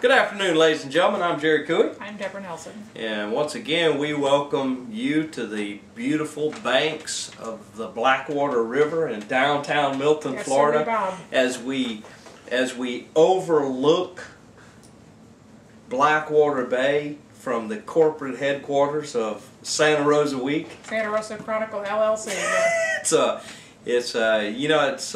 Good afternoon, ladies and gentlemen. I'm Jerry Cooey. I'm Deborah Nelson. And once again, we welcome you to the beautiful banks of the Blackwater River in downtown Milton, Yes, Florida, sir, Bob. as we overlook Blackwater Bay from the corporate headquarters of Santa Rosa Week. Santa Rosa Chronicle LLC. It's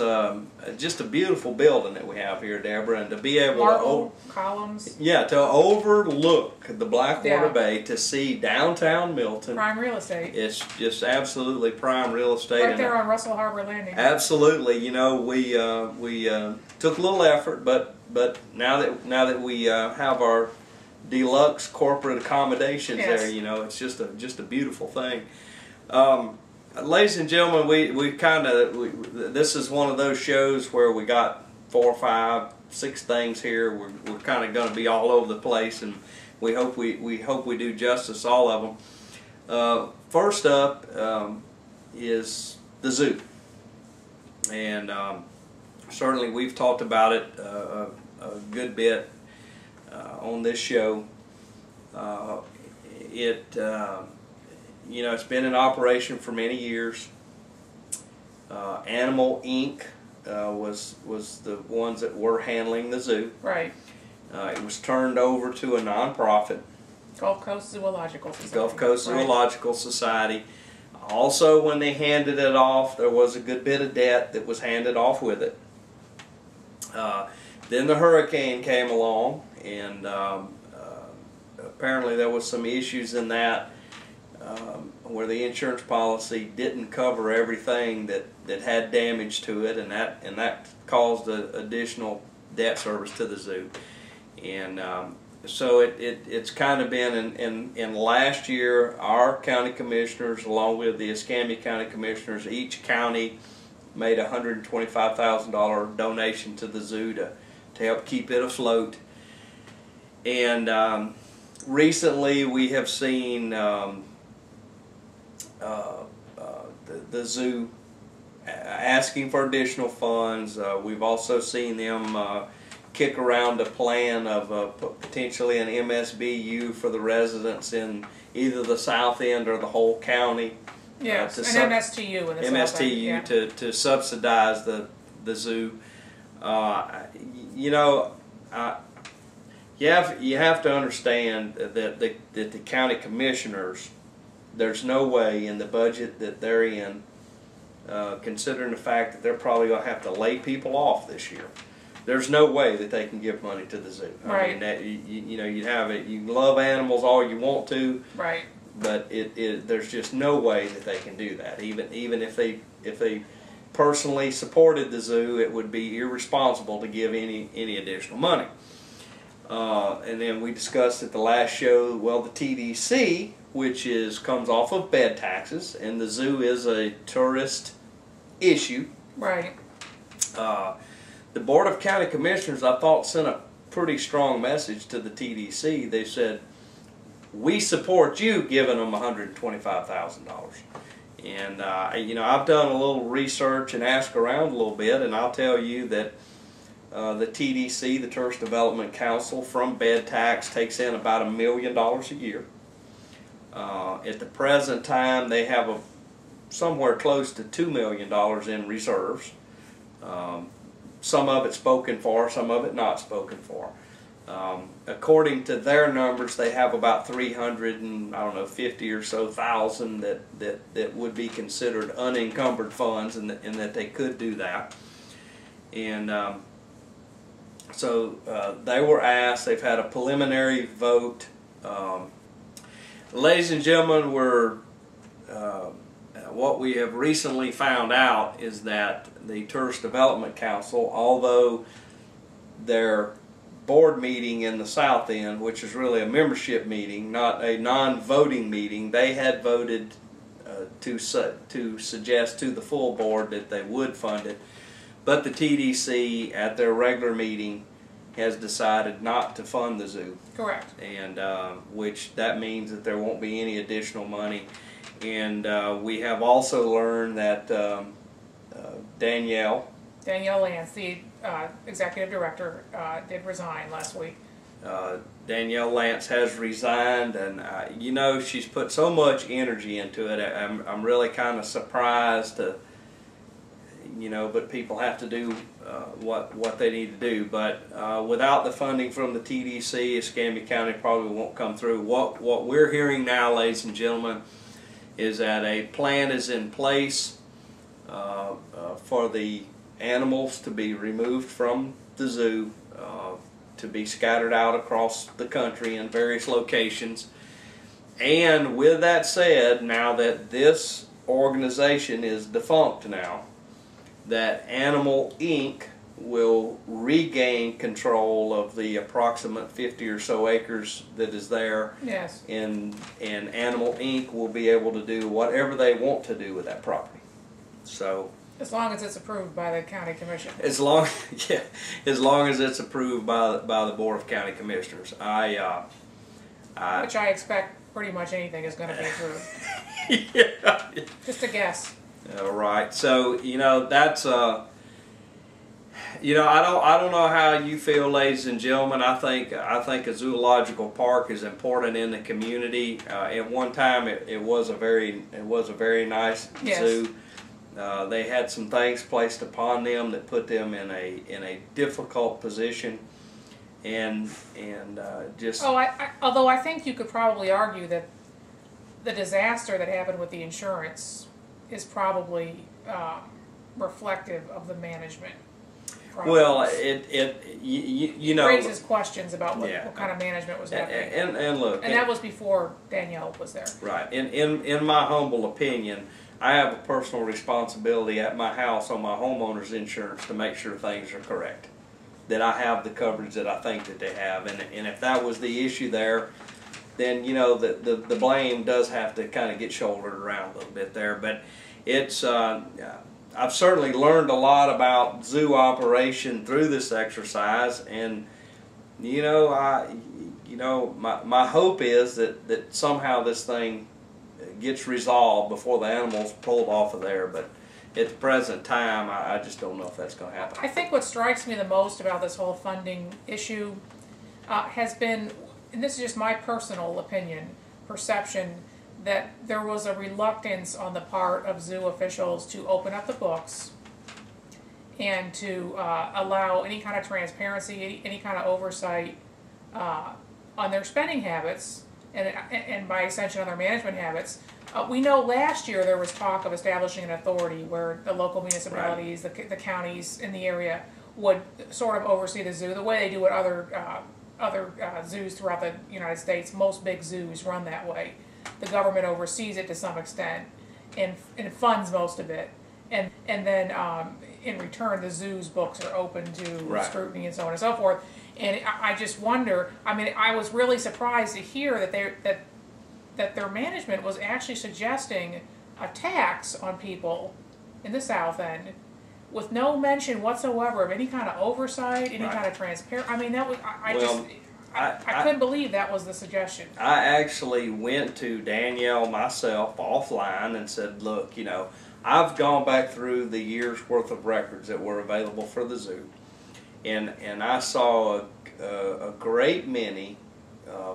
just a beautiful building that we have here, Deborah, and to be able Marble columns. to overlook the Blackwater Yeah. Bay, to see downtown Milton. Prime real estate. It's just absolutely prime real estate. Right there on Russell Harbor Landing. Absolutely, you know, we took a little effort, but now that we have our deluxe corporate accommodations Yes. there, you know, it's just a beautiful thing. Ladies and gentlemen, this is one of those shows where we got 4, 5, 6 things here. We're kind of going to be all over the place, and we hope we do justice to all of them. First up is the zoo, and certainly we've talked about it a good bit on this show. You know, it's been in operation for many years. Animal Inc. was the ones that were handling the zoo. Right. It was turned over to a nonprofit, Gulf Coast Zoological Society. Gulf Coast Right. Zoological Society. Also, when they handed it off, there was a good bit of debt that was handed off with it. Then the hurricane came along, and apparently there was some issues in that. Where the insurance policy didn't cover everything that had damage to it, and that caused additional debt service to the zoo. And so it's kind of been in last year, our county commissioners, along with the Escambia County commissioners, each county made a $125,000 donation to the zoo to help keep it afloat. And recently we have seen the zoo asking for additional funds. We've also seen them kick around a plan of potentially an MSBU for the residents in either the south end or the whole county. Yes, an MSTU in the south end, MSTU yeah. to subsidize the zoo. You know, you have to understand that the county commissioners, there's no way in the budget that they're in, considering the fact that they're probably going to have to lay people off this year, there's no way that they can give money to the zoo. Right. I mean, you know, you have it. You can love animals all you want to, Right. but there's just no way that they can do that. Even if they personally supported the zoo, it would be irresponsible to give any additional money. And then we discussed at the last show, well, the TDC, which comes off of bed taxes, and the zoo is a tourist issue. Right. The Board of County Commissioners, I thought, sent a pretty strong message to the TDC. They said, we support you giving them $125,000. And you know, I've done a little research and asked around a little bit, and I'll tell you that the TDC, the Tourist Development Council, from bed tax takes in about $1 million a year. At the present time, they have somewhere close to $2 million in reserves. Some of it spoken for, some of it not spoken for. According to their numbers, they have about 350 or so thousand that would be considered unencumbered funds, and that they could do that. And so they were asked. They've had a preliminary vote. Ladies and gentlemen, what we have recently found out is that the Tourist Development Council, although their board meeting in the south end, which is really a membership meeting, not a non-voting meeting, they had voted to suggest to the full board that they would fund it. But the TDC, at their regular meeting, has decided not to fund the zoo. Correct. And which that means that there won't be any additional money. And we have also learned that Danielle Lance, the executive director, did resign last week. Danielle Lance has resigned, and you know, she's put so much energy into it. I'm really kind of surprised to, you know, but people have to do what they need to do. But without the funding from the TDC, Escambia County probably won't come through. What we're hearing now, ladies and gentlemen, is that a plan is in place for the animals to be removed from the zoo, to be scattered out across the country in various locations. And with that said, now that this organization is defunct now, that Animal Inc. will regain control of the approximate 50 or so acres that is there. Yes. And Animal Inc. will be able to do whatever they want to do with that property. So, as long as it's approved by the county commission. As long as it's approved by the Board of County Commissioners. Which I expect pretty much anything is going to be approved. Yeah. Just a guess. All right. So, you know, that's you know, I don't know how you feel, ladies and gentlemen. I think a zoological park is important in the community. At one time, it was a very nice yes. zoo. They had some things placed upon them that put them in a difficult position, and just. Oh, although I think you could probably argue that the disaster that happened with the insurance is probably reflective of the management. Well, you know, raises questions about what kind of management was happening. And look, and that was before Danielle was there. Right. In my humble opinion, I have a personal responsibility at my house on my homeowner's insurance to make sure things are correct, that I have the coverage that I think that they have, and if that was the issue there, then you know the blame does have to kind of get shouldered around a little bit there. But it's I've certainly learned a lot about zoo operation through this exercise, and you know, my hope is that somehow this thing gets resolved before the animals pulled off of there. But at the present time, I just don't know if that's going to happen. I think what strikes me the most about this whole funding issue has been, and this is just my personal opinion, perception, that there was a reluctance on the part of zoo officials to open up the books and to allow any kind of transparency, any kind of oversight on their spending habits, and by extension on their management habits. We know last year there was talk of establishing an authority where the local municipalities, right, the counties in the area would sort of oversee the zoo the way they do at other zoos throughout the United States. Most big zoos run that way. The government oversees it to some extent and funds most of it, and then in return the zoo's books are open to right, scrutiny and so on and so forth. And I just wonder. I mean, I was really surprised to hear that their management was actually suggesting a tax on people in the South End, with no mention whatsoever of any kind of oversight, any right, kind of transparency. I mean, that was I couldn't believe that was the suggestion. I actually went to Danielle myself offline and said, look, you know, I've gone back through the year's worth of records that were available for the zoo, and I saw a great many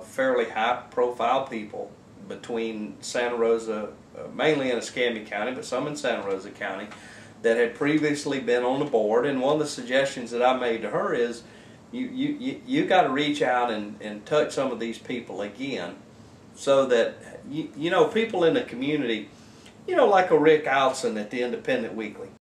fairly high-profile people between Santa Rosa, mainly in Escambia County, but some in Santa Rosa County, that had previously been on the board. And one of the suggestions that I made to her is, you got to reach out and touch some of these people again, so that you know, people in the community, you know, like a Rick Alson at the Independent Weekly.